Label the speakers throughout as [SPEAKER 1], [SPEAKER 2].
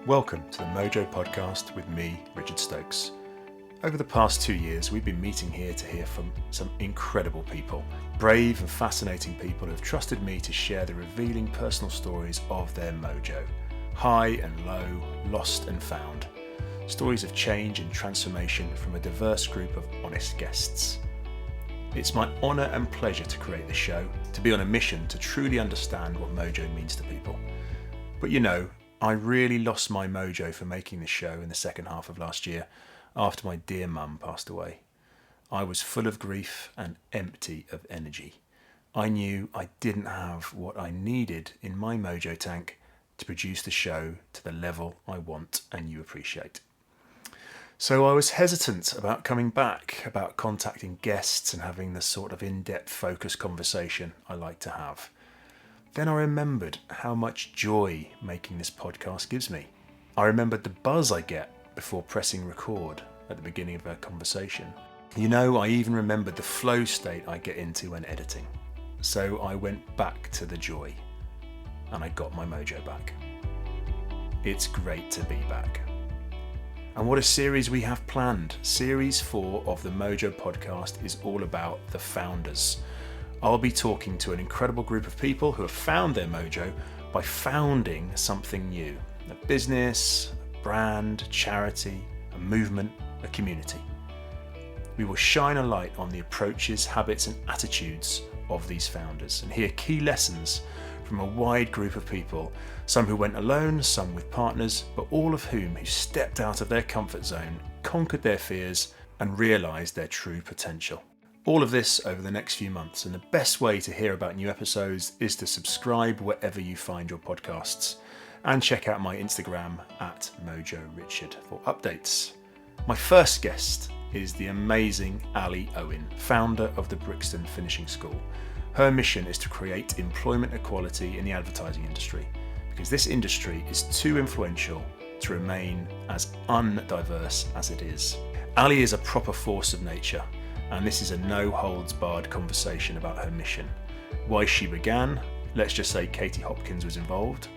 [SPEAKER 1] Welcome to the Mojo Podcast with me, Richard Stokes. Over the past 2 years, we've been meeting here to hear from some incredible people, brave and fascinating people who have trusted me to share the revealing personal stories of their mojo, high and low, lost and found. Stories of change and transformation from a diverse group of honest guests. It's my honour and pleasure to create this show, to be on a mission to truly understand what mojo means to people. But you know, I really lost my mojo for making this show in the second half of last year after my dear mum passed away. I was full of grief and empty of energy. I knew I didn't have what I needed in my mojo tank to produce the show to the level I want and you appreciate. So I was hesitant about coming back, about contacting guests and having the sort of in-depth focused conversation I like to have. Then I remembered how much joy making this podcast gives me. I remembered the buzz I get before pressing record at the beginning of a conversation. You know, I even remembered the flow state I get into when editing. So I went back to the joy and I got my mojo back. It's great to be back. And what a series we have planned. Series 4 of the Mojo Podcast is all about the founders. I'll be talking to an incredible group of people who have found their mojo by founding something new. A business, a brand, a charity, a movement, a community. We will shine a light on the approaches, habits and attitudes of these founders and hear key lessons from a wide group of people, some who went alone, some with partners, but all of whom who stepped out of their comfort zone, conquered their fears and realised their true potential. All of this over the next few months, and the best way to hear about new episodes is to subscribe wherever you find your podcasts and check out my Instagram at MojoRichard for updates. My first guest is the amazing Ali Owen, founder of the Brixton Finishing School. Her mission is to create employment equality in the advertising industry because this industry is too influential to remain as undiverse as it is. Ali is a proper force of nature. And this is a no-holds-barred conversation about her mission, why she began, let's just say Katie Hopkins was involved,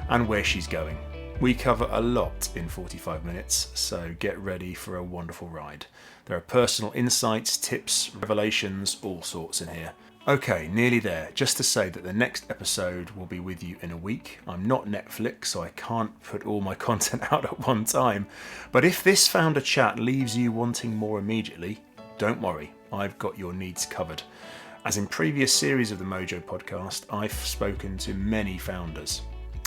[SPEAKER 1] and where she's going. We cover a lot in 45 minutes, so get ready for a wonderful ride. There are personal insights, tips, revelations, all sorts in here. Okay, nearly there. Just to say that the next episode will be with you in a week. I'm not Netflix, so I can't put all my content out at one time. But if this founder chat leaves you wanting more immediately, don't worry, I've got your needs covered. As in previous series of the Mojo Podcast, I've spoken to many founders,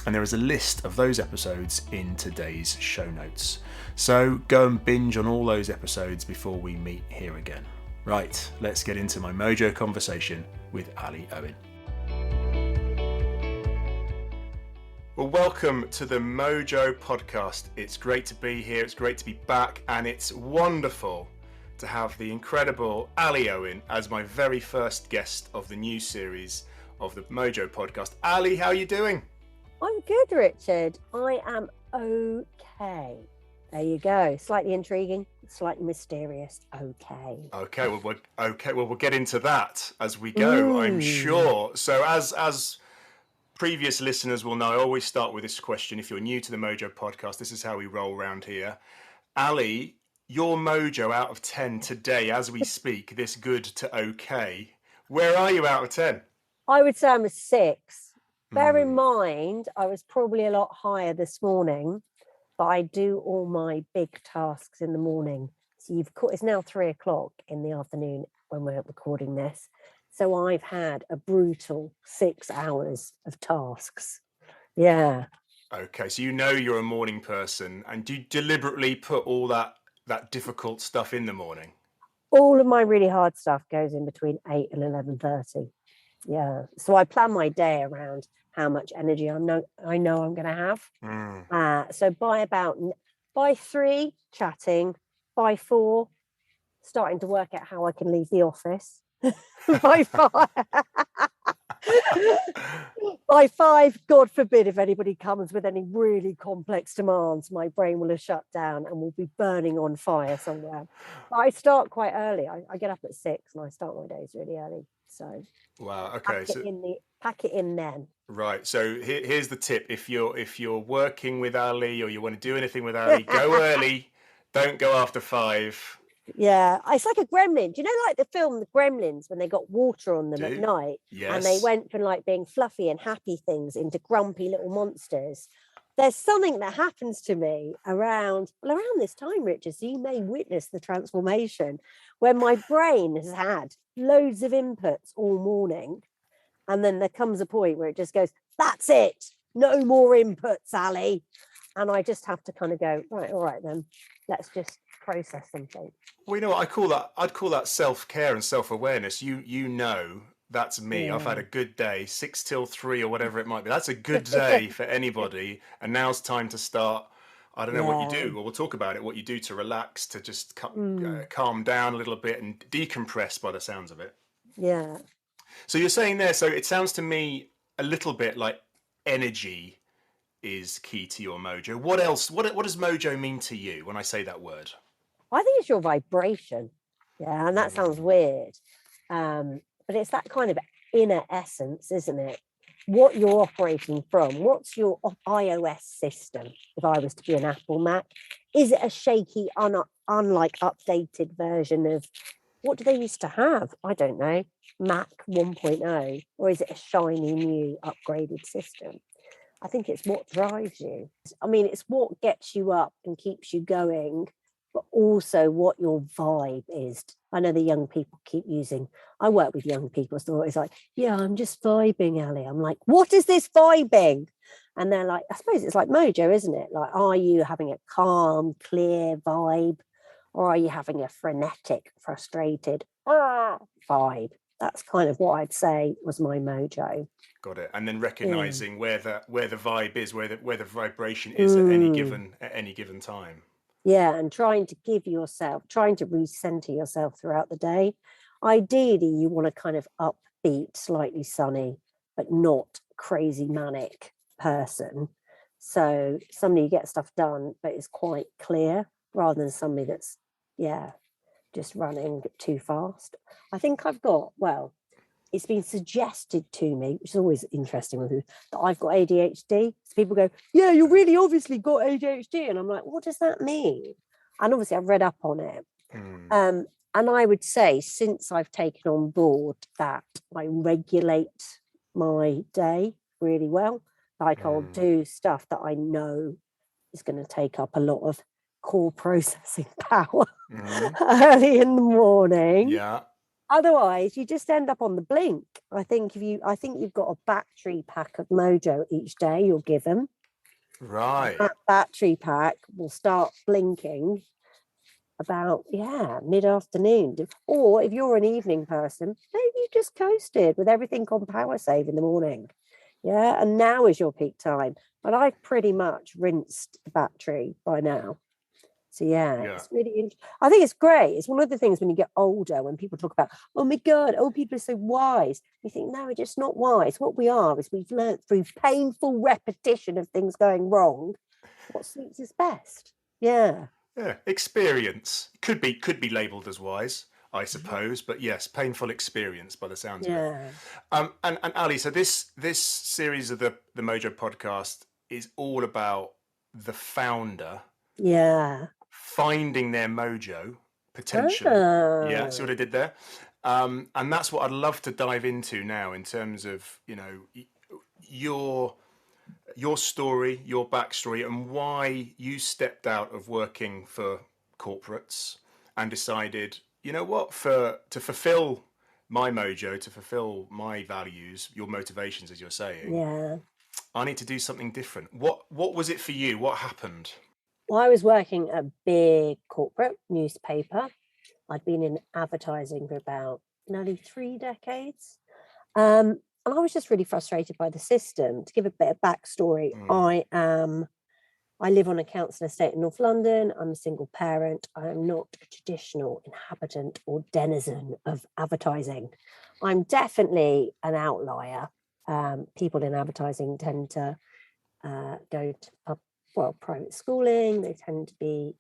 [SPEAKER 1] and there is a list of those episodes in today's show notes. So go and binge on all those episodes before we meet here again. Right, let's get into my Mojo conversation with Ali Owen. Well, welcome to the Mojo Podcast. It's great to be here, it's great to be back, and it's wonderful to have the incredible Ali Owen as my very first guest of the new series of the Mojo Podcast. Ali, how are you doing?
[SPEAKER 2] I'm good, Richard. I am okay. There you go. Slightly intriguing, slightly mysterious. Okay.
[SPEAKER 1] Okay. Well, we'll get into that as we go, I'm sure. So as previous listeners will know, I always start with this question. If you're new to the Mojo Podcast, this is how we roll around here. Ali, your mojo out of 10 today, as we speak, this good to okay. Where are you out of 10?
[SPEAKER 2] I would say I'm a 6. Bear in mind, I was probably a lot higher this morning, but I do all my big tasks in the morning. So it's now 3:00 in the afternoon when we're recording this. So I've had a brutal 6 hours of tasks. Yeah.
[SPEAKER 1] Okay, so you know you're a morning person, and do you deliberately put all that difficult stuff in the morning?
[SPEAKER 2] All of my really hard stuff goes in between 8 and 11:30. Yeah. So I plan my day around how much energy I know I'm going to have. So by 3, chatting, by 4, starting to work out how I can leave the office. by 5, By 5, God forbid, if anybody comes with any really complex demands, my brain will have shut down and will be burning on fire somewhere. But I start quite early. I get up at 6 and I start my days really early. So
[SPEAKER 1] wow. Okay.
[SPEAKER 2] pack it in then.
[SPEAKER 1] Right. So here's the tip: if you're working with Ali or you want to do anything with Ali, go early. Don't go after 5.
[SPEAKER 2] Yeah, it's like a gremlin. Do you know, like the film The Gremlins, when they got water on them at night, and they went from like being fluffy and happy things into grumpy little monsters? There's something that happens to me around this time, Richard. So you may witness the transformation when my brain has had loads of inputs all morning, and then there comes a point where it just goes, "That's it, no more inputs, Ali," and I just have to kind of go, right, all right then, let's just process something.
[SPEAKER 1] Well, you know what I'd call that self-care and self-awareness. You know, that's me. I've had a good day, 6 till 3 or whatever it might be. That's a good day for anybody. And now's time to start. I don't know what you do. Well, we'll talk about it. What you do to relax, to just calm down a little bit and decompress by the sounds of it.
[SPEAKER 2] Yeah.
[SPEAKER 1] So you're saying there, so it sounds to me a little bit like energy is key to your mojo. What else? What does mojo mean to you when I say that word?
[SPEAKER 2] I think it's your vibration. Yeah, and that sounds weird. But it's that kind of inner essence, isn't it? What you're operating from. What's your iOS system? If I was to be an Apple Mac, is it a shaky, unlike updated version of what do they used to have? I don't know, Mac 1.0, or is it a shiny new upgraded system? I think it's what drives you. I mean, it's what gets you up and keeps you going, but also what your vibe is. I know the young people keep using, I work with young people, so it's like, yeah, I'm just vibing, Ali. I'm like, what is this vibing? And they're like, I suppose it's like mojo, isn't it? Like, are you having a calm, clear vibe? Or are you having a frenetic, frustrated vibe? That's kind of what I'd say was my mojo.
[SPEAKER 1] Got it. And then recognizing where the vibe is, where the vibration is at any given time.
[SPEAKER 2] Yeah, and trying to recenter yourself throughout the day. Ideally, you want a kind of upbeat, slightly sunny, but not crazy manic person. So somebody who gets stuff done, but is quite clear, rather than somebody that's, just running too fast. I think it's been suggested to me, which is always interesting with you, that I've got ADHD. So people go, yeah, you really obviously got ADHD. And I'm like, what does that mean? And obviously I've read up on it. And I would say, since I've taken on board that I regulate my day really well, like I'll do stuff that I know is going to take up a lot of core processing power early in the morning.
[SPEAKER 1] Yeah.
[SPEAKER 2] Otherwise, you just end up on the blink. I think you've got a battery pack of mojo each day you're given.
[SPEAKER 1] Right.
[SPEAKER 2] That battery pack will start blinking about mid-afternoon. Or if you're an evening person, maybe you just coasted with everything on power save in the morning. Yeah, and now is your peak time. But I've pretty much rinsed the battery by now. So it's really interesting. I think it's great. It's one of the things when you get older, when people talk about, oh my God, old people are so wise. You think, no, we're just not wise. What we are is we've learned through painful repetition of things going wrong what suits us best. Yeah.
[SPEAKER 1] Yeah. Experience could be labelled as wise, I suppose, but yes, painful experience by the sounds of it. And Ali, so this series of the Mojo podcast is all about the founder.
[SPEAKER 2] Yeah.
[SPEAKER 1] Finding their mojo potentially. Yeah, see what I did there? And that's what I'd love to dive into now in terms of, your story, your backstory, and why you stepped out of working for corporates and decided, you know what, to fulfill my mojo, to fulfill my values, your motivations, as you're saying, I need to do something different. What was it for you? What happened?
[SPEAKER 2] Well, I was working at a big corporate newspaper. I'd been in advertising for about nearly 3 decades. And I was just really frustrated by the system. To give a bit of backstory, I live on a council estate in North London. I'm a single parent. I am not a traditional inhabitant or denizen of advertising. I'm definitely an outlier. People in advertising tend to go to private schooling. They tend to be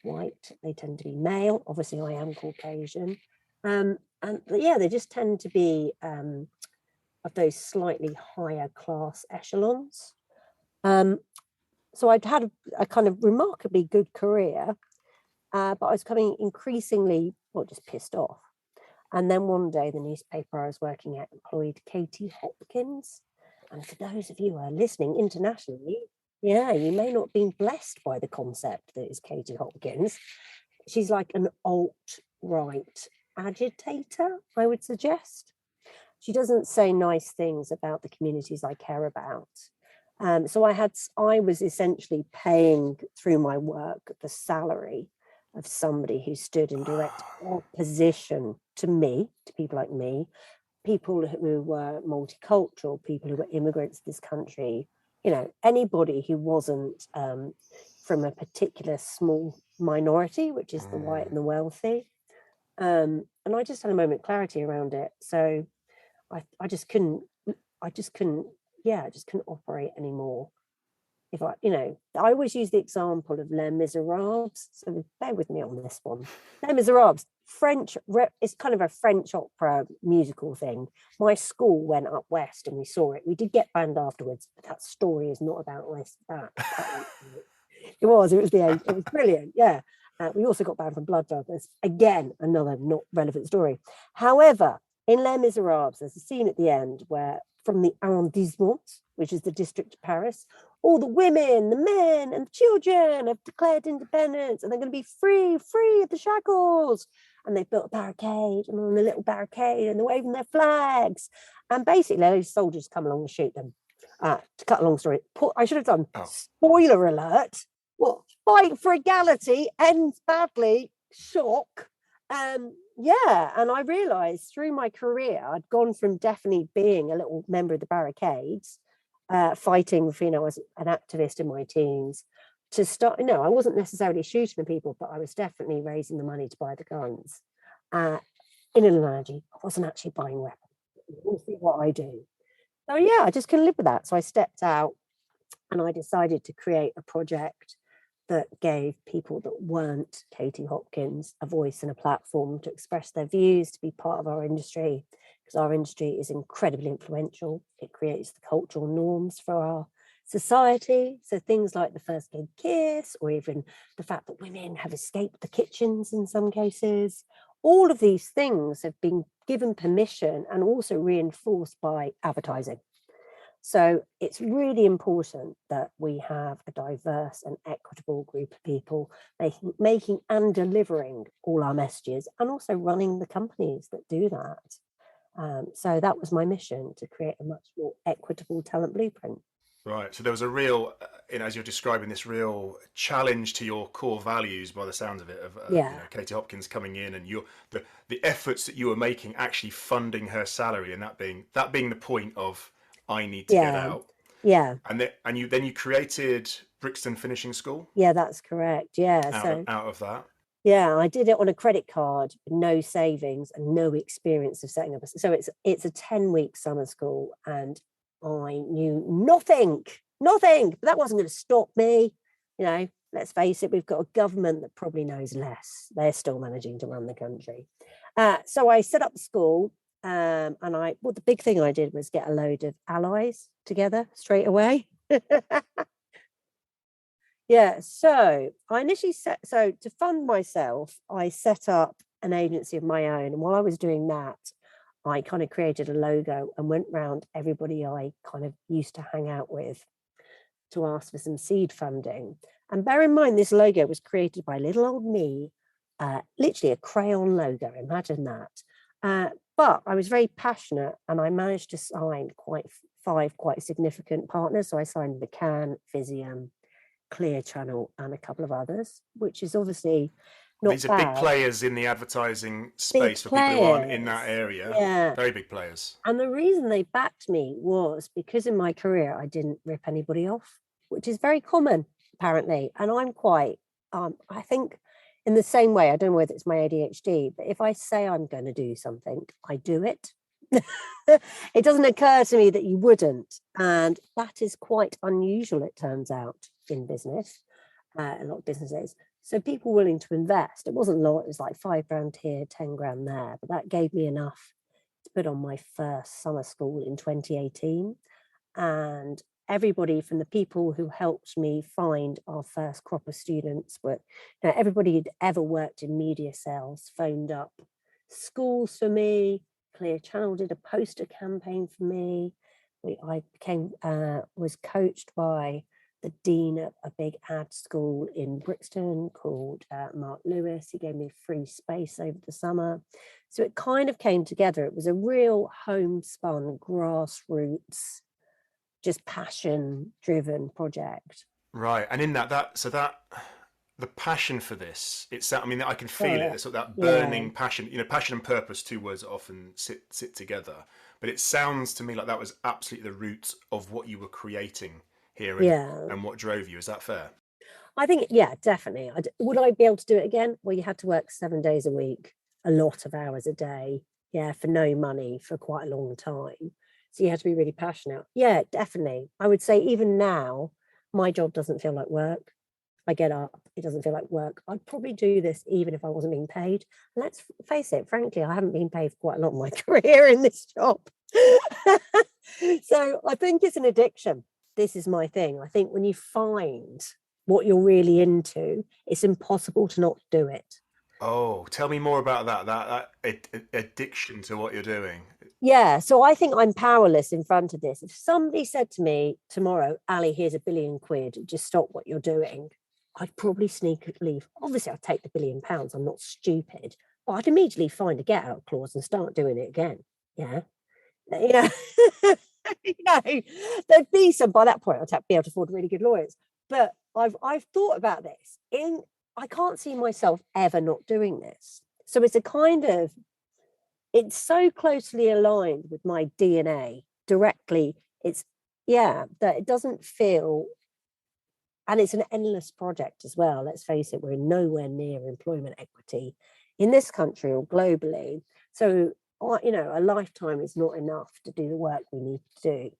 [SPEAKER 2] white. They tend to be male. Obviously, I am Caucasian. They just tend to be of those slightly higher class echelons. So I'd had a kind of remarkably good career, but I was becoming increasingly, just pissed off. And then one day, the newspaper I was working at employed Katie Hopkins. And for those of you who are listening internationally, you may not have been blessed by the concept that is Katie Hopkins. She's like an alt-right agitator, I would suggest. She doesn't say nice things about the communities I care about. So I was essentially paying through my work the salary of somebody who stood in direct opposition to me, to people like me, people who were multicultural, people who were immigrants to this country, anybody who wasn't from a particular small minority, which is the white and the wealthy. And I just had a moment of clarity around it. So I just couldn't operate anymore. I always use the example of Les Miserables, so bear with me on this one. Les Miserables, French, it's kind of a French opera musical thing. My school went up west and we saw it. We did get banned afterwards, but that story is not about that. It was brilliant, yeah. We also got banned from Blood Brothers. Again, another not relevant story. However, in Les Miserables, there's a scene at the end where from the arrondissement, which is the district of Paris, all the women, the men and the children have declared independence and they're going to be free of the shackles. And they built a barricade, and on the little barricade, and they're waving their flags. And basically, those soldiers come along and shoot them. To cut a long story, I should have done, spoiler alert, fight for equality ends badly, shock. And I realised through my career, I'd gone from definitely being a little member of the barricades, fighting for, as an activist in my teens, to start, I wasn't necessarily shooting the people, but I was definitely raising the money to buy the guns. In an analogy, I wasn't actually buying weapons. We'll see what I do. So I just couldn't live with that. So I stepped out and I decided to create a project that gave people that weren't Katie Hopkins a voice and a platform to express their views, to be part of our industry, because our industry is incredibly influential. It creates the cultural norms for our society. So things like the first gay kiss, or even the fact that women have escaped the kitchens in some cases. All of these things have been given permission and also reinforced by advertising. So it's really important that we have a diverse and equitable group of people making and delivering all our messages, and also running the companies that do that. So that was my mission, to create a much more equitable talent blueprint.
[SPEAKER 1] Right. So there was a real, as you're describing, this real challenge to your core values, by the sounds of it, of Katie Hopkins coming in and the efforts that you were making, actually funding her salary, and that being the point of, I need to get out.
[SPEAKER 2] Yeah.
[SPEAKER 1] And you created Brixton Finishing School?
[SPEAKER 2] Yeah, that's correct. Yeah.
[SPEAKER 1] Out of that?
[SPEAKER 2] Yeah, I did it on a credit card, no savings and no experience of setting up. So it's a 10-week summer school, and I knew nothing, but that wasn't going to stop me. Let's face it, we've got a government that probably knows less. They're still managing to run the country. So I set up the school. And the big thing I did was get a load of allies together straight away. So I initially to fund myself, I set up an agency of my own. And while I was doing that, I kind of created a logo and went round everybody I kind of used to hang out with to ask for some seed funding. And bear in mind, this logo was created by little old me, literally a crayon logo. Imagine that. But I was very passionate, and I managed to sign five quite significant partners. So I signed McCann, Visium, Clear Channel, and a couple of others, which is obviously not
[SPEAKER 1] These are
[SPEAKER 2] bad.
[SPEAKER 1] big players in the advertising space for people who aren't in that area.
[SPEAKER 2] Yeah.
[SPEAKER 1] Very big players.
[SPEAKER 2] And the reason they backed me was because in my career, I didn't rip anybody off, which is very common, apparently. And I'm quite, I think, in the same way, I don't know whether it's my ADHD, but if I say I'm going to do something, I do it. It doesn't occur to me that you wouldn't. And that is quite unusual, it turns out, in business, a lot of businesses. So people willing to invest. It wasn't a lot, it was like £5 here, 10 grand there, but that gave me enough to put on my first summer school in 2018. And everybody from the people who helped me find our first crop of students were, everybody who'd ever worked in media sales phoned up schools for me. Clear Channel did a poster campaign for me. I was coached by the dean of a big ad school in Brixton called Mark Lewis. He gave me free space over the summer. So it kind of came together. It was a real homespun, grassroots, just passion-driven project.
[SPEAKER 1] Right. And in that the passion for this, I can feel it. It's sort of that burning passion, passion and purpose, two words that often sit together. But it sounds to me like that was absolutely the root of what you were creating here and what drove you. Is that fair?
[SPEAKER 2] I think, yeah, definitely. Would I be able to do it again? Well, you had to work 7 days a week, a lot of hours a day, for no money for quite a long time. So you had to be really passionate. Yeah, definitely. I would say even now, my job doesn't feel like work. I get up, it doesn't feel like work. I'd probably do this even if I wasn't being paid. Let's face it, frankly, I haven't been paid for quite a lot of my career in this job. So I think it's an addiction. This is my thing. I think when you find what you're really into, it's impossible to not do it.
[SPEAKER 1] Oh, tell me more about that addiction to what you're doing.
[SPEAKER 2] Yeah, so I think I'm powerless in front of this. If somebody said to me tomorrow, Ali, here's £1 billion, just stop what you're doing, I'd probably sneak leave. Obviously, I'd take the £1 billion. I'm not stupid. But I'd immediately find a get out clause and start doing it again. Yeah. There'd be some, by that point, I'd be able to afford really good lawyers. But I've thought about this. I can't see myself ever not doing this. So it's it's so closely aligned with my DNA directly. That it doesn't feel, and it's an endless project as well. Let's face it, we're nowhere near employment equity in this country or globally. So, a lifetime is not enough to do the work we need to do.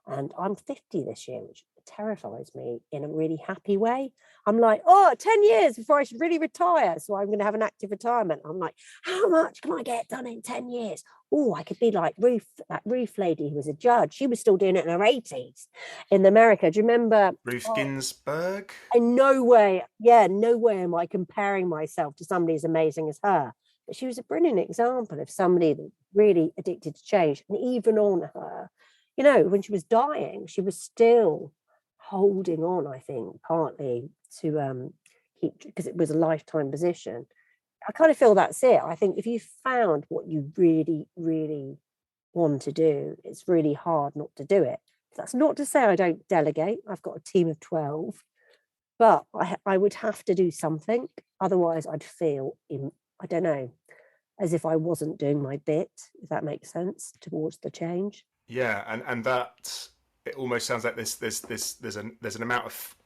[SPEAKER 2] And I'm 50 this year, which terrifies me in a really happy way. I'm like, 10 years before I should really retire. So I'm going to have an active retirement. I'm like, how much can I get done in 10 years? I could be like that Ruth lady who was a judge. She was still doing it in her 80s in America. Do you remember?
[SPEAKER 1] Ruth Ginsburg?
[SPEAKER 2] In no way am I comparing myself to somebody as amazing as her. But she was a brilliant example of somebody that really addicted to change. And even on her, when she was dying, she was still holding on, I think, partly to keep, because it was a lifetime position. I kind of feel that's it. I think if you found what you really, really want to do, it's really hard not to do it. That's not to say I don't delegate. I've got a team of 12, but I would have to do something. Otherwise, I'd feel, I don't know, as if I wasn't doing my bit, if that makes sense, towards the change.
[SPEAKER 1] Yeah, and that it almost sounds like there's an amount of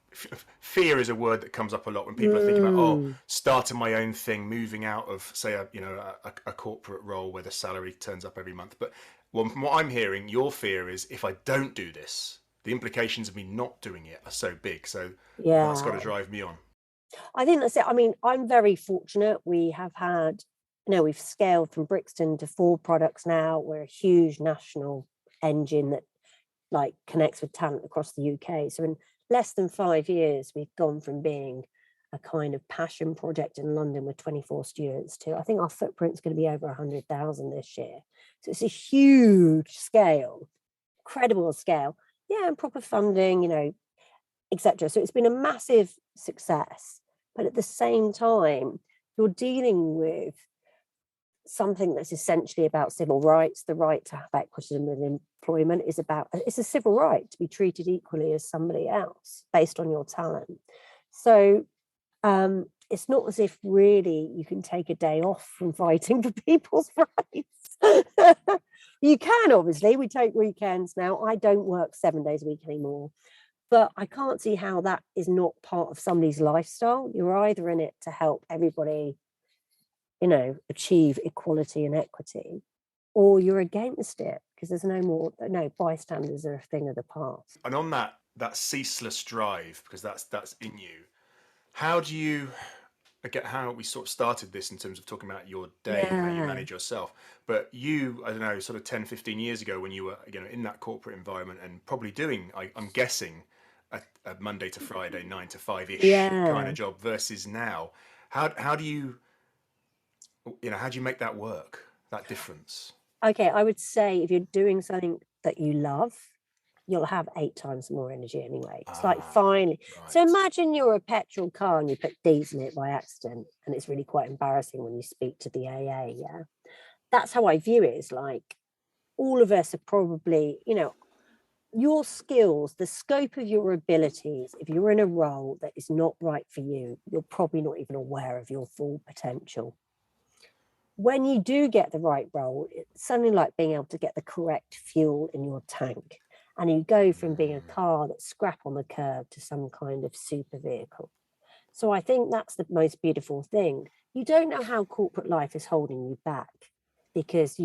[SPEAKER 1] fear is a word that comes up a lot when people are thinking about starting my own thing, moving out of say a corporate role where the salary turns up every month. But from what I'm hearing, your fear is if I don't do this, the implications of me not doing it are so big. So that's got to drive me on.
[SPEAKER 2] I think that's it. I mean, I'm very fortunate. We have had, we've scaled from Brixton to 4 products now. We're a huge national engine that connects with talent across the UK. So in less than 5 years, we've gone from being a kind of passion project in London with 24 students to, I think our footprint's going to be over 100,000 this year. So it's a huge scale, incredible scale. Yeah, and proper funding, etc. So it's been a massive success. But at the same time, you're dealing with something that's essentially about civil rights. The right to have equity in employment it's a civil right to be treated equally as somebody else based on your talent. So it's not as if really you can take a day off from fighting for people's rights. You can, obviously. We take weekends now. I don't work 7 days a week anymore. But I can't see how that is not part of somebody's lifestyle. You're either in it to help everybody, achieve equality and equity, or you're against it because there's no bystanders are a thing of the past.
[SPEAKER 1] And on that ceaseless drive, because that's in you, how do you, again, how we sort of started this in terms of talking about your day and how you manage yourself, but you, I don't know, sort of 10, 15 years ago when you were, in that corporate environment and probably doing, I'm guessing, a Monday to Friday, 9 to 5-ish kind of job versus now, how do you, how do you make that work, that difference?
[SPEAKER 2] Okay, I would say if you're doing something that you love, you'll have 8 times more energy anyway. It's like finally. Right. So imagine you're a petrol car and you put diesel in it by accident, and it's really quite embarrassing when you speak to the AA. Yeah, that's how I view it. It's like all of us are probably, your skills, the scope of your abilities. If you're in a role that is not right for you, you're probably not even aware of your full potential. When you do get the right role, it's something like being able to get the correct fuel in your tank. And you go from being a car that's scrap on the curb to some kind of super vehicle. So I think that's the most beautiful thing. You don't know how corporate life is holding you back because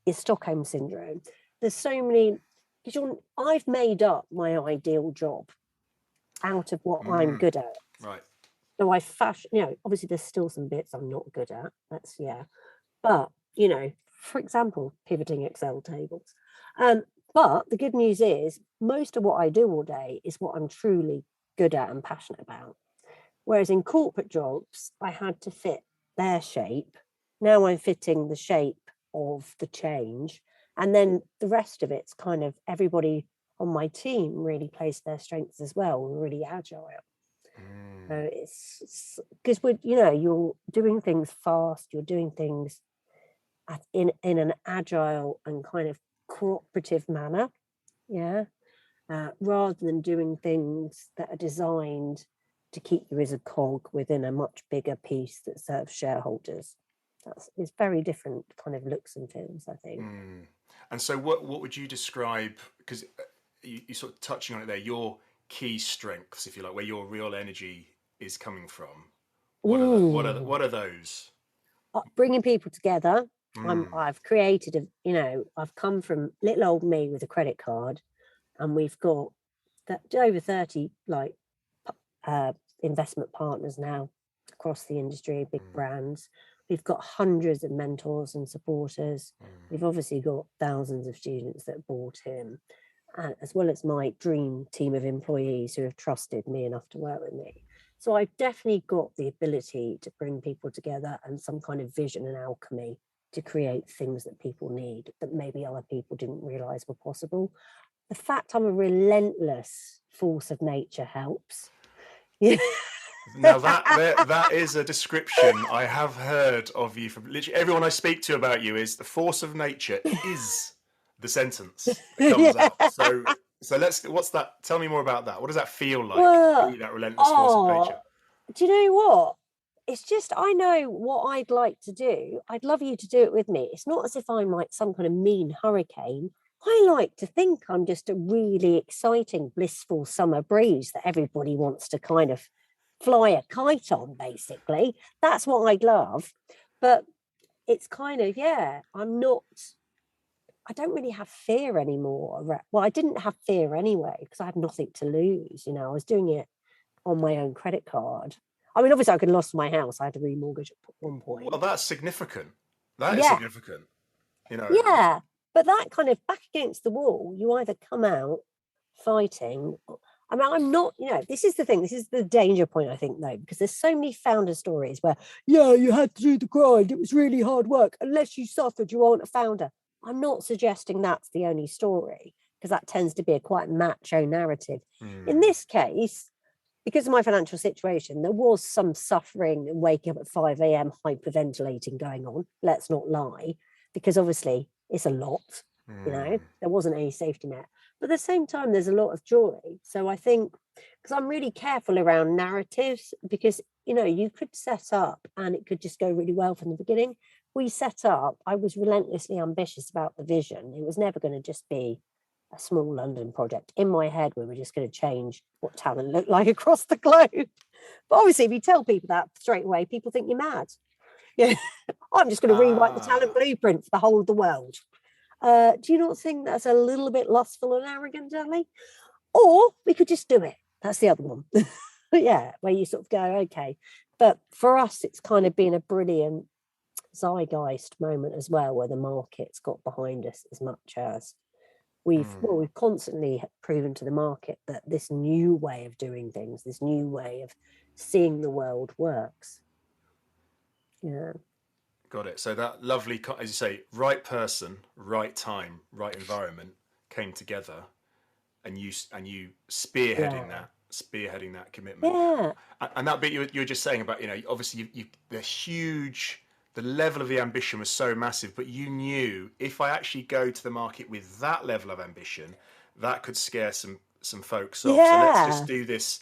[SPEAKER 2] it's Stockholm syndrome. There's so many, because I've made up my ideal job out of what I'm good at.
[SPEAKER 1] Right.
[SPEAKER 2] So I fashion, obviously there's still some bits I'm not good at. That's, But, for example, pivoting Excel tables. But the good news is most of what I do all day is what I'm truly good at and passionate about. Whereas in corporate jobs, I had to fit their shape. Now I'm fitting the shape of the change. And then the rest of it's kind of everybody on my team really plays their strengths as well. We're really agile. So it's because you're doing things fast, you're doing things in an agile and kind of cooperative manner, rather than doing things that are designed to keep you as a cog within a much bigger piece that serves shareholders. It's very different kind of looks and feels, I think.
[SPEAKER 1] And so what would you describe, because you're sort of touching on it there, your key strengths, if you like, where your real energy is coming from? What are those?
[SPEAKER 2] Bringing people together. I've created I've come from little old me with a credit card, and we've got over 30 investment partners now across the industry, big brands. We've got hundreds of mentors and supporters. We've obviously got thousands of students that bought in, as well as my dream team of employees who have trusted me enough to work with me. So I've definitely got the ability to bring people together and some kind of vision and alchemy to create things that people need that maybe other people didn't realize were possible. The fact I'm a relentless force of nature helps. Yeah.
[SPEAKER 1] Now that is a description I have heard of you from literally everyone I speak to about you. Is the force of nature is the sentence that comes out. So what's that? Tell me more about that. What does that feel like? That relentless force of nature.
[SPEAKER 2] Do you know what? It's just, I know what I'd like to do. I'd love you to do it with me. It's not as if I'm like some kind of mean hurricane. I like to think I'm just a really exciting, blissful summer breeze that everybody wants to kind of fly a kite on, basically. That's what I'd love. But it's kind of, I don't really have fear anymore. Well, I didn't have fear anyway because I had nothing to lose. I was doing it on my own credit card. I mean, obviously I could have lost my house. I had to remortgage at one point.
[SPEAKER 1] Well, that's significant. That is significant.
[SPEAKER 2] Yeah, but that kind of back against the wall, you either come out fighting. I mean, I'm not, this is the thing. This is the danger point, I think, though, because there's so many founder stories where, you had to do the grind. It was really hard work. Unless you suffered, you aren't a founder. I'm not suggesting that's the only story, because that tends to be a quite macho narrative. In this case, because of my financial situation, there was some suffering and waking up at 5 a.m. hyperventilating going on. Let's not lie, because obviously it's a lot, there wasn't any safety net. But at the same time, there's a lot of joy. So I think, because I'm really careful around narratives, because, you could set up and it could just go really well from the beginning. We set up, I was relentlessly ambitious about the vision. It was never going to just be a small London project. In my head, we were just going to change what talent looked like across the globe. But obviously, if you tell people that straight away, people think you're mad. I'm just going to rewrite the talent blueprint for the whole of the world. Do you not think that's a little bit lustful and arrogant, Ali? Or we could just do it. That's the other one. Yeah, where you sort of go, okay. But for us, it's kind of been a brilliant zeitgeist moment as well, where the market's got behind us as much as we've constantly proven to the market that this new way of doing things, this new way of seeing the world works. Yeah.
[SPEAKER 1] Got it. So that lovely, as you say, right person, right time, right environment came together, and you spearheading that commitment.
[SPEAKER 2] Yeah.
[SPEAKER 1] And that bit you were just saying about, obviously the level of the ambition was so massive, but you knew if I actually go to the market with that level of ambition, that could scare some folks off. So let's just do this.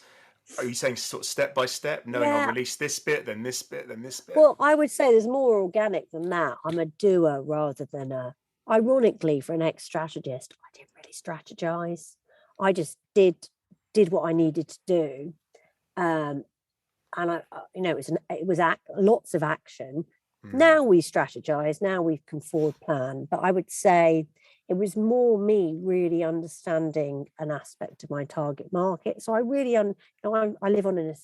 [SPEAKER 1] Are you saying sort of step by step, knowing I'll release this bit, then this bit, then this bit?
[SPEAKER 2] Well, I would say there's more organic than that. I'm a doer rather than ironically, for an ex-strategist, I didn't really strategize. I just did what I needed to do. And it was lots of action. Now we strategize, now we can forward plan. But I would say it was more me really understanding an aspect of my target market. So I really, I live on an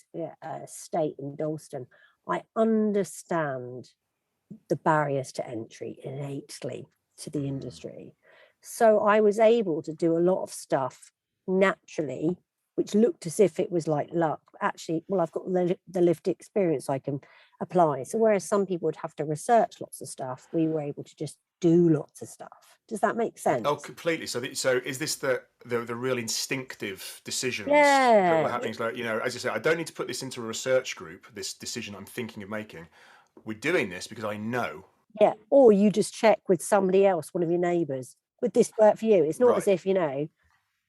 [SPEAKER 2] estate in Dalston. I understand the barriers to entry innately to the industry. So I was able to do a lot of stuff naturally, which looked as if it was like luck. Actually, well, I've got the lived experience I can apply. So whereas some people would have to research lots of stuff, we were able to just do lots of stuff. Does that make sense?
[SPEAKER 1] Oh, completely. So is this the real instinctive decisions that were happening? Like, as I said, I don't need to put this into a research group, this decision I'm thinking of making. We're doing this because I know.
[SPEAKER 2] Yeah. Or you just check with somebody else, one of your neighbours, would this work for you? It's not as if,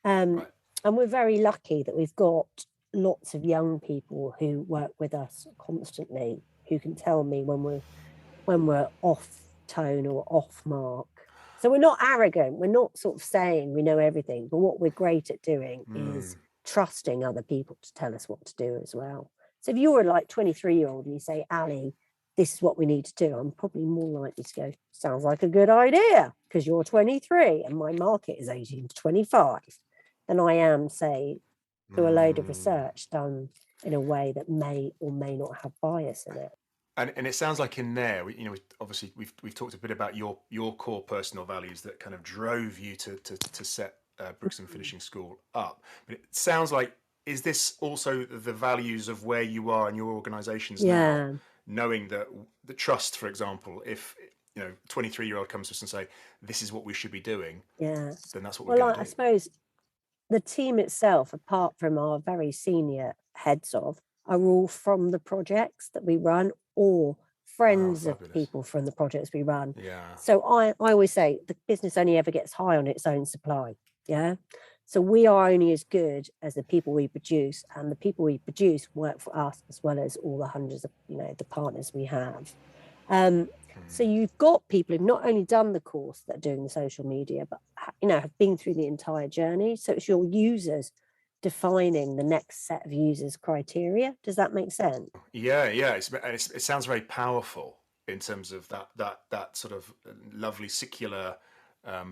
[SPEAKER 2] and we're very lucky that we've got lots of young people who work with us constantly, who can tell me when we're off tone or off mark. So we're not arrogant. We're not sort of saying we know everything, but what we're great at doing is trusting other people to tell us what to do as well. So if you're like 23-year-old and you say, Ali, this is what we need to do, I'm probably more likely to go, sounds like a good idea, because you're 23 and my market is 18 to 25. Than I am, say, through a load of research done in a way that may or may not have bias in it.
[SPEAKER 1] And it sounds like in there, obviously we've talked a bit about your core personal values that kind of drove you to set Brixton Finishing School up. But it sounds like, is this also the values of where you are in your organisations now? Knowing that the trust, for example, if 23-year-old comes to us and say, this is what we should be doing, then that's what we're going to do.
[SPEAKER 2] I suppose the team itself, apart from our very senior heads of, are all from the projects that we run or friends of people from the projects we run.
[SPEAKER 1] Yeah.
[SPEAKER 2] So I always say the business only ever gets high on its own supply. Yeah. So we are only as good as the people we produce, and the people we produce work for us as well as all the hundreds of, the partners we have. So you've got people who've not only done the course that are doing the social media, but have been through the entire journey. So it's your users defining the next set of users' criteria. Does that make sense?
[SPEAKER 1] Yeah. It sounds very powerful in terms of that sort of lovely circular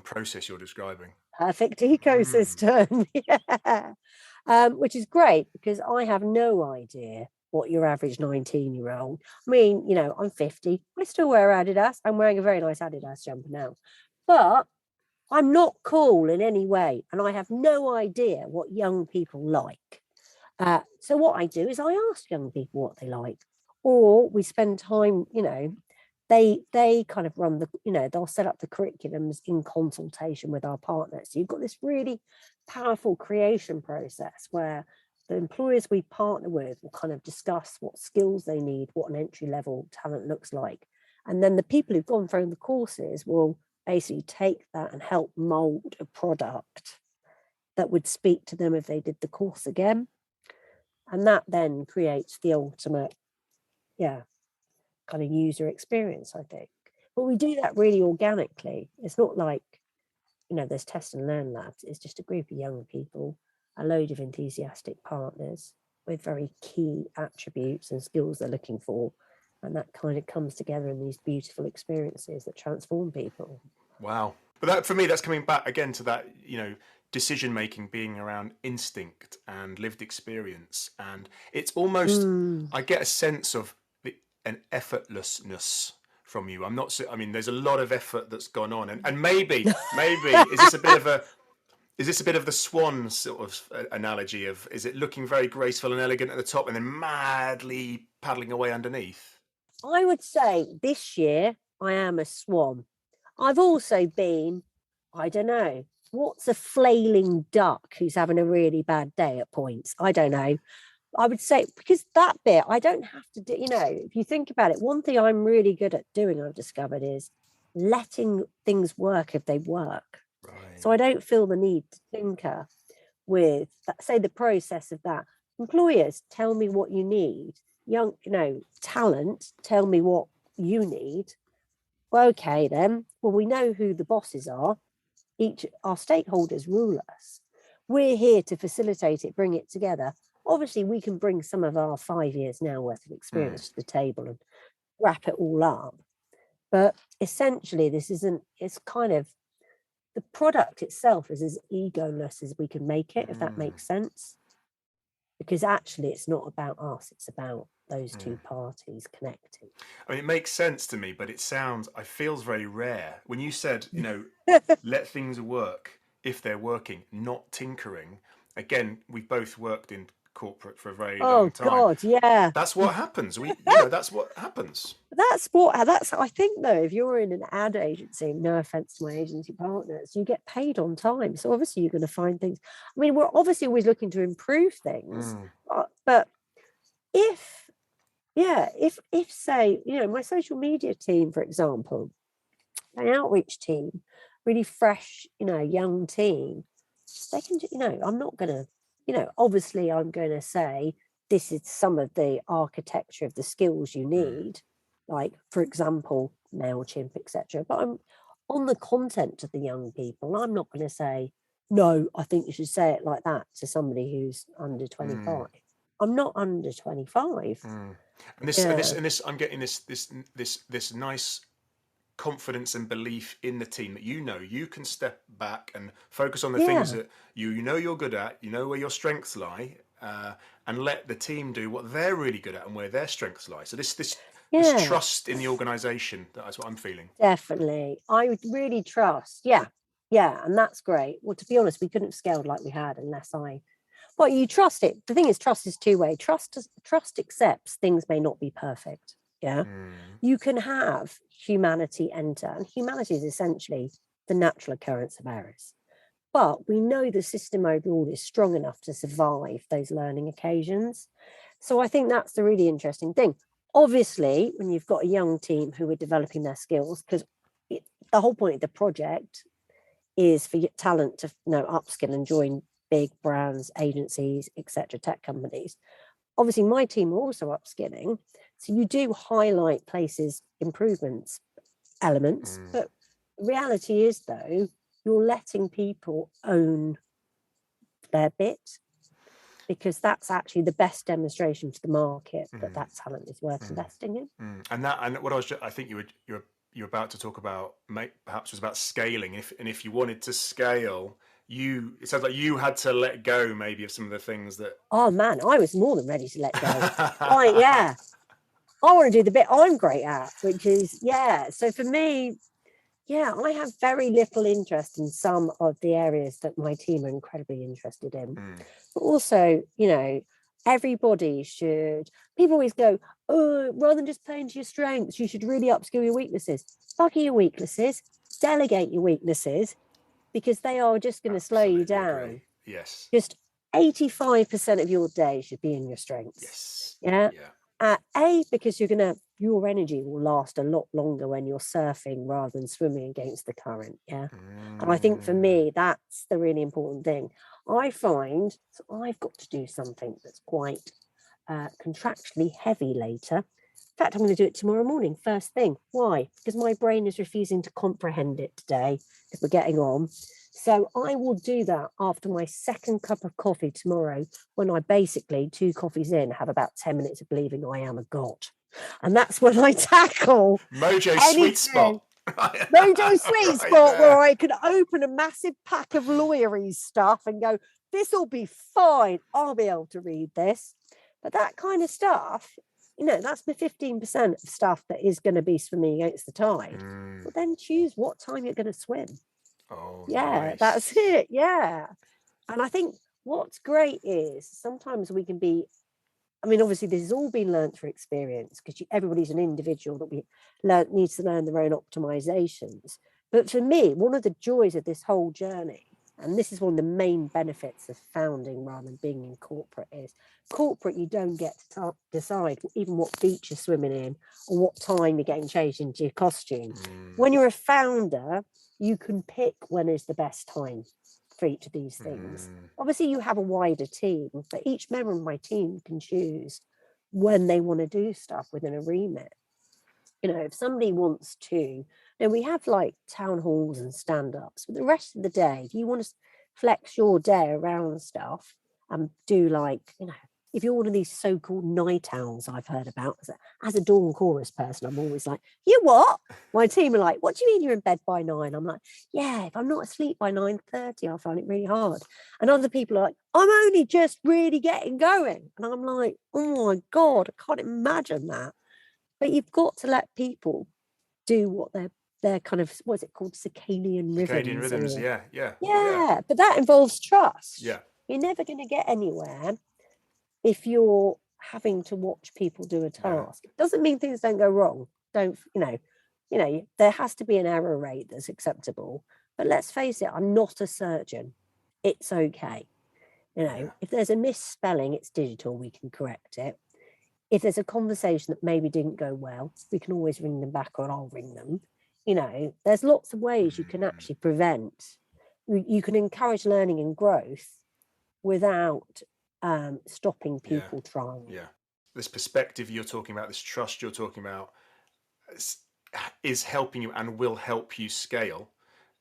[SPEAKER 1] process you're describing.
[SPEAKER 2] Perfect ecosystem. Yeah. Which is great, because I have no idea what your average 19-year-old. I mean, I'm 50. I still wear Adidas. I'm wearing a very nice Adidas jumper now. But I'm not cool in any way. And I have no idea what young people like. So what I do is I ask young people what they like. Or we spend time, they kind of run they'll set up the curriculums in consultation with our partners. So you've got this really powerful creation process where the employers we partner with will kind of discuss what skills they need, what an entry-level talent looks like. And then the people who've gone through the courses will basically take that and help mold a product that would speak to them if they did the course again. And that then creates the ultimate, kind of user experience, I think. But we do that really organically. It's not like, there's test and learn labs. It's just a group of young people, a load of enthusiastic partners with very key attributes and skills they're looking for. And that kind of comes together in these beautiful experiences that transform people.
[SPEAKER 1] Wow. But that, for me, that's coming back again to that, decision making being around instinct and lived experience, and it's almost I get a sense of an effortlessness from you. I'm not. I mean, there's a lot of effort that's gone on, and maybe is this a bit of the swan sort of analogy of, is it looking very graceful and elegant at the top and then madly paddling away underneath?
[SPEAKER 2] I would say this year I am a swan. I've also been, I don't know, what's a flailing duck who's having a really bad day at points? I don't know. I would say, because that bit, I don't have to do, if you think about it, one thing I'm really good at doing, I've discovered, is letting things work if they work.
[SPEAKER 1] Right.
[SPEAKER 2] So I don't feel the need to tinker with, say, the process of that. Employers, tell me what you need. Young, talent, tell me what you need. Well, okay, then. Well, we know who the bosses are. Our stakeholders rule us. We're here to facilitate it, bring it together. Obviously, we can bring some of our 5 years now worth of experience to the table and wrap it all up. But essentially, it's kind of, the product itself is as egoless as we can make it, if that makes sense. Because actually, it's not about us, it's about those two parties connecting.
[SPEAKER 1] I mean, it makes sense to me, but it feels very rare. When you said, let things work if they're working, not tinkering. Again, we've both worked in corporate for a very long time.
[SPEAKER 2] Oh God, yeah.
[SPEAKER 1] That's what happens. That's what happens.
[SPEAKER 2] I think though, if you're in an ad agency, no offense to my agency partners, you get paid on time. So obviously you're going to find things. I mean, we're obviously always looking to improve things, but if say, my social media team, for example, my outreach team, really fresh, young team, they can, I'm not going to, obviously I'm going to say, this is some of the architecture of the skills you need, like, for example, MailChimp, etc. But I'm on the content of the young people. I'm not going to say, no, I think you should say it like that to somebody who's under 25. I'm not under 25.
[SPEAKER 1] And this, I'm getting this nice confidence and belief in the team that you can step back and focus on the things that you're good at, where your strengths lie, and let the team do what they're really good at and where their strengths lie. So this trust in the organisation, that's what I'm feeling.
[SPEAKER 2] Definitely, I would really trust. Yeah, and that's great. Well, to be honest, we couldn't have scaled like we had unless Well, you trust it. The thing is, trust is two-way. Trust accepts things may not be perfect. Yeah. You can have humanity enter, and humanity is essentially the natural occurrence of errors. But we know the system overall is strong enough to survive those learning occasions. So I think that's the really interesting thing. Obviously, when you've got a young team who are developing their skills, because the whole point of the project is for talent to upskill and join big brands, agencies, etc., tech companies. Obviously, my team are also upskilling. So you do highlight places, improvements, elements. But reality is, though, you're letting people own their bit, because that's actually the best demonstration to the market that talent is worth investing in.
[SPEAKER 1] And what I think you're about to talk about, perhaps, was about scaling. If you wanted to scale, it sounds like you had to let go maybe of some of the things that.
[SPEAKER 2] Oh man, I was more than ready to let go. I want to do the bit I'm great at, which is so for me, I have very little interest in some of the areas that my team are incredibly interested in. But also, everybody should. People always go, oh, rather than just playing to your strengths, you should really upskill your weaknesses. Bugger your weaknesses, delegate your weaknesses, because they are just going to slow you down.
[SPEAKER 1] Agree. Yes.
[SPEAKER 2] Just 85% of your day should be in your strengths.
[SPEAKER 1] Yes.
[SPEAKER 2] Because your energy will last a lot longer when you're surfing rather than swimming against the current. And I think for me, that's the really important thing. I find I've got to do something that's quite contractually heavy later. In fact, I'm going to do it tomorrow morning, first thing. Why? Because my brain is refusing to comprehend it today, because we're getting on. So I will do that after my second cup of coffee tomorrow, when I basically, 2 coffees in, have about 10 minutes of believing I am a god. And that's when I tackle
[SPEAKER 1] Mojo sweet spot.
[SPEAKER 2] Mojo sweet spot where I could open a massive pack of lawyery stuff and go, this will be fine. I'll be able to read this. But that kind of stuff, that's the 15% of stuff that is going to be swimming against the tide. Well, then choose what time you're going to swim.
[SPEAKER 1] Oh,
[SPEAKER 2] yeah,
[SPEAKER 1] nice.
[SPEAKER 2] That's it. Yeah. And I think what's great is sometimes we can be, obviously this has all been learned through experience because everybody's an individual that needs to learn their own optimizations. But for me, one of the joys of this whole journey, and this is one of the main benefits of founding rather than being in corporate, is corporate, you don't get to decide even what beach you're swimming in or what time you're getting changed into your costume. When you're a founder, you can pick when is the best time for each of these things. Obviously, you have a wider team, but each member of my team can choose when they want to do stuff within a remit. If somebody wants to, we have like town halls and stand-ups, but the rest of the day, if you want to flex your day around stuff and do if you're one of these so-called night owls I've heard about, as a dawn chorus person, I'm always like, you what? My team are like, what do you mean you're in bed by 9? I'm like, yeah, if I'm not asleep by 9:30, I find it really hard. And other people are like, I'm only just really getting going. And I'm like, oh my God, I can't imagine that. But you've got to let people do what they're kind of, what's it called? Circadian rhythms. Yeah. But that involves trust.
[SPEAKER 1] Yeah.
[SPEAKER 2] You're never going to get anywhere if you're having to watch people do a task. It doesn't mean things don't go wrong. There has to be an error rate that's acceptable. But let's face it, I'm not a surgeon. It's okay. If there's a misspelling, it's digital, we can correct it. If there's a conversation that maybe didn't go well, we can always ring them back, or I'll ring them. There's lots of ways you can actually prevent. You can encourage learning and growth without stopping people trying.
[SPEAKER 1] Yeah. This perspective you're talking about, this trust you're talking about, is helping you and will help you scale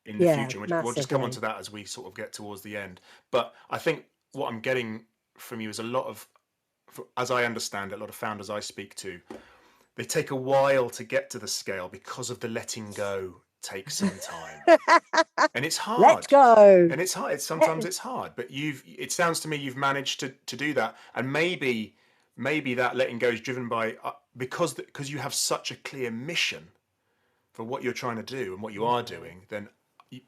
[SPEAKER 1] in the future. We'll just come on to that as we sort of get towards the end. But I think what I'm getting from you is a lot of, as I understand it, a lot of founders I speak to, they take a while to get to the scale because of the letting go takes some time. And it's hard.
[SPEAKER 2] Let go.
[SPEAKER 1] And it's hard. Sometimes it's hard, but it sounds to me you've managed to do that. And maybe that letting go is driven by, because you have such a clear mission for what you're trying to do and what you are doing, then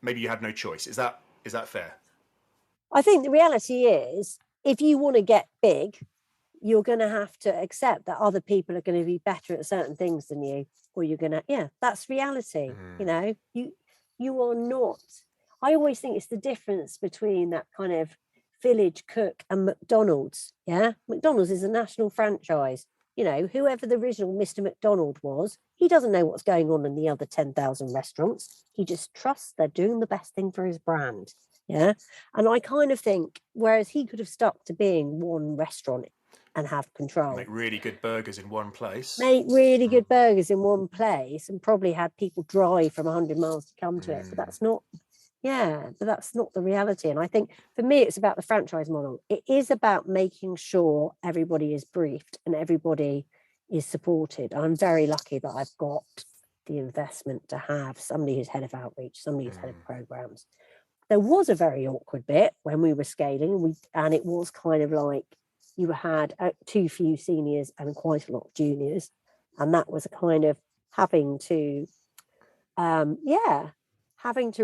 [SPEAKER 1] maybe you have no choice. Is that fair?
[SPEAKER 2] I think the reality is, if you want to get big, you're going to have to accept that other people are going to be better at certain things than you, or you're going to, that's reality. You are not. I always think it's the difference between that kind of village cook and McDonald's. Yeah. McDonald's is a national franchise. Whoever the original Mr. McDonald was, he doesn't know what's going on in the other 10,000 restaurants. He just trusts they're doing the best thing for his brand. Yeah. And I kind of think, whereas he could have stuck to being one restaurant and have control.
[SPEAKER 1] Make really good burgers in one place.
[SPEAKER 2] And probably had people drive from 100 miles to come to it. But that's not the reality. And I think for me, it's about the franchise model. It is about making sure everybody is briefed and everybody is supported. I'm very lucky that I've got the investment to have somebody who's head of outreach, somebody who's head of programs. There was a very awkward bit when we were scaling, and it was kind of like you had too few seniors and quite a lot of juniors, and that was a kind of having to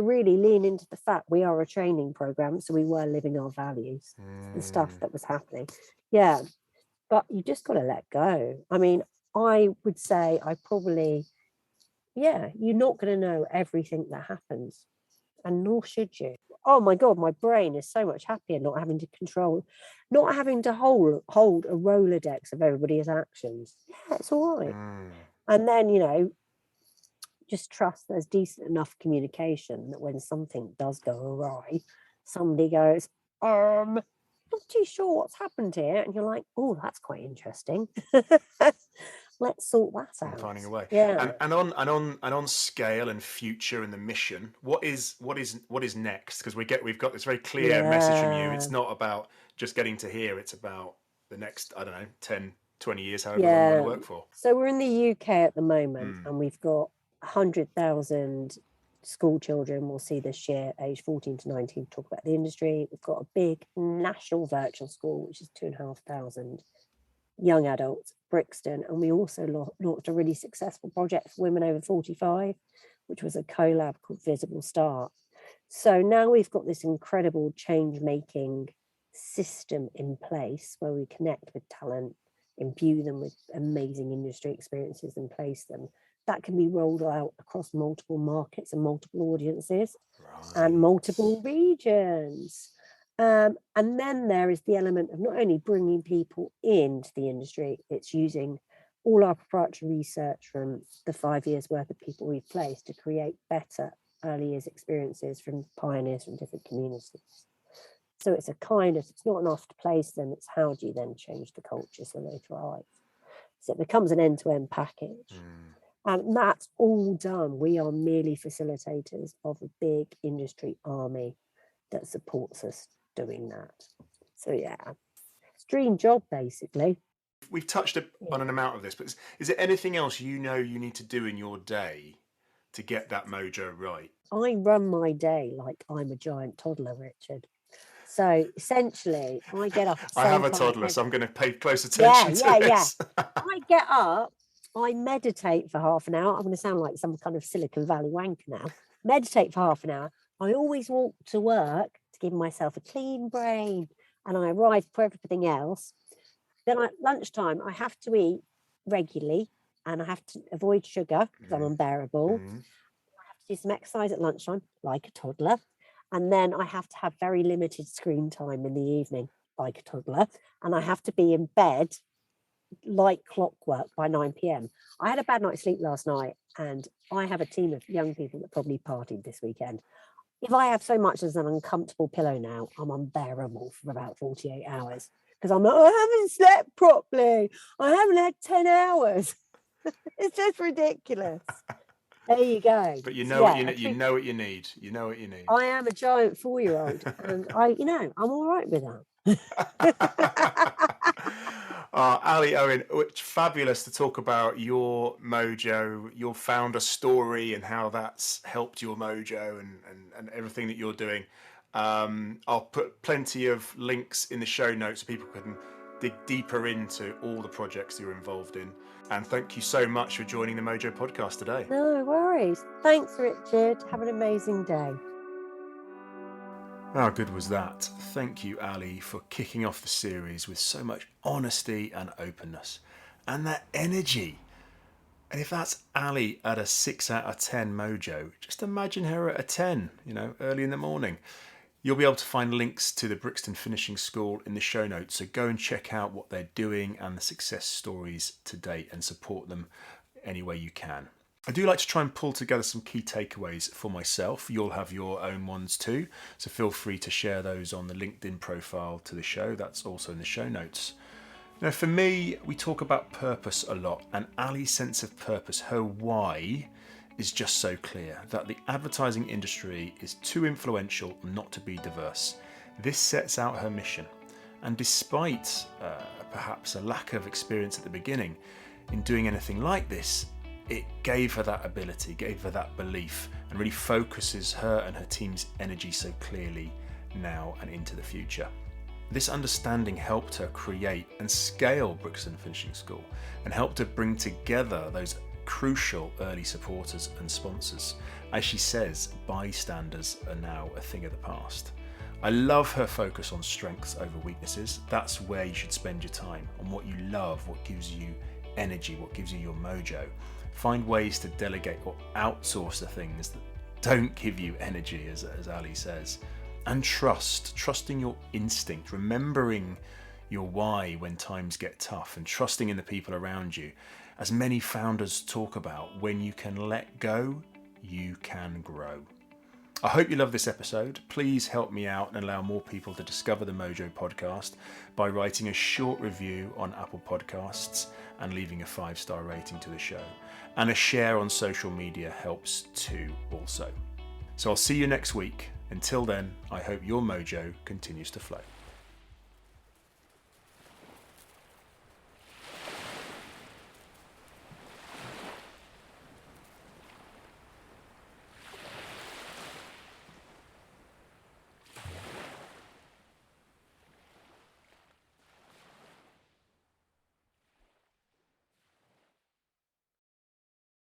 [SPEAKER 2] really lean into the fact we are a training program, so we were living our values and stuff that was happening. But you just got to let go. I would say you're not going to know everything that happens, and nor should you. Oh my God, my brain is so much happier not having to hold a Rolodex of everybody's actions. Yeah, it's all right. And then, just trust there's decent enough communication that when something does go awry, somebody goes, not too sure what's happened here. And you're like, oh, that's quite interesting. Let's sort that out.
[SPEAKER 1] Finding a way.
[SPEAKER 2] Yeah.
[SPEAKER 1] And on scale and future and the mission, what is next? Because we've got this very clear message from you. It's not about just getting to here. It's about the next, 10, 20 years, however long you want to work for.
[SPEAKER 2] So we're in the UK at the moment, and we've got 100,000 school children will see this year, age 14 to 19, talk about the industry. We've got a big national virtual school, which is 2,500 young adults, Brixton. And we also launched a really successful project for women over 45, which was a collab called Visible Start. So now we've got this incredible change-making system in place where we connect with talent, imbue them with amazing industry experiences and place them. That can be rolled out across multiple markets and multiple audiences and multiple regions. And then there is the element of not only bringing people into the industry, it's using all our proprietary research from the 5 years worth of people we've placed to create better early years experiences from pioneers from different communities. So it's it's not enough to place them, it's how do you then change the culture so they thrive. So it becomes an end-to-end package. And that's all done. We are merely facilitators of a big industry army that supports us doing that. So yeah, it's a dream job, basically.
[SPEAKER 1] We've touched on an amount of this, but is there anything else you need to do in your day to get that mojo right? I
[SPEAKER 2] run my day like I'm a giant toddler, Richard. So essentially, I get up.
[SPEAKER 1] I have a toddler, so I'm going to pay close attention to this.
[SPEAKER 2] I get up, I meditate for half an hour. I'm going to sound like some kind of Silicon Valley wanker now. Meditate for half an hour. I always walk to work to give myself a clean brain, and I arrive for everything else. Then at lunchtime, I have to eat regularly, and I have to avoid sugar because I'm unbearable. I have to do some exercise at lunchtime, like a toddler. And then I have to have very limited screen time in the evening, like a toddler. And I have to be in bed like clockwork by 9 p.m. I had a bad night's sleep last night, and I have a team of young people that probably partied this weekend. If I have so much as an uncomfortable pillow now, I'm unbearable for about 48 hours because I'm like, I haven't slept properly. I haven't had 10 hours. It's just ridiculous. There you go.
[SPEAKER 1] But you know what you need. You know what you need. You know what you need.
[SPEAKER 2] I am a giant 4-year-old, and I'm all right with that.
[SPEAKER 1] Ali, Owen, it's fabulous to talk about your mojo, your founder story, and how that's helped your mojo and everything that you're doing. I'll put plenty of links in the show notes so people can dig deeper into all the projects you're involved in. And thank you so much for joining the Mojo Podcast today.
[SPEAKER 2] No worries. Thanks, Richard. Have an amazing day.
[SPEAKER 1] How good was that? Thank you, Ali, for kicking off the series with so much honesty and openness. And that energy. And if that's Ali at a 6 out of 10 mojo, just imagine her at a 10, early in the morning. You'll be able to find links to the Brixton Finishing School in the show notes, so go and check out what they're doing and the success stories to date and support them any way you can. I do like to try and pull together some key takeaways for myself. You'll have your own ones too, so feel free to share those on the LinkedIn profile to the show. That's also in the show notes. Now, for me, we talk about purpose a lot, and Ali's sense of purpose, her why, is just so clear that the advertising industry is too influential not to be diverse. This sets out her mission, and despite perhaps a lack of experience at the beginning in doing anything like this, it gave her that ability, gave her that belief, and really focuses her and her team's energy so clearly now and into the future. This understanding helped her create and scale Brixton Finishing School and helped her bring together those crucial early supporters and sponsors. As she says, bystanders are now a thing of the past. I love her focus on strengths over weaknesses. That's where you should spend your time, on what you love, what gives you energy, what gives you your mojo. Find ways to delegate or outsource the things that don't give you energy, as Ali says. And trusting your instinct, remembering your why when times get tough, and trusting in the people around you. As many founders talk about, when you can let go, you can grow. I hope you love this episode. Please help me out and allow more people to discover the Mojo Podcast by writing a short review on Apple Podcasts and leaving a 5-star rating to the show. And a share on social media helps too also. So I'll see you next week. Until then, I hope your mojo continues to flow.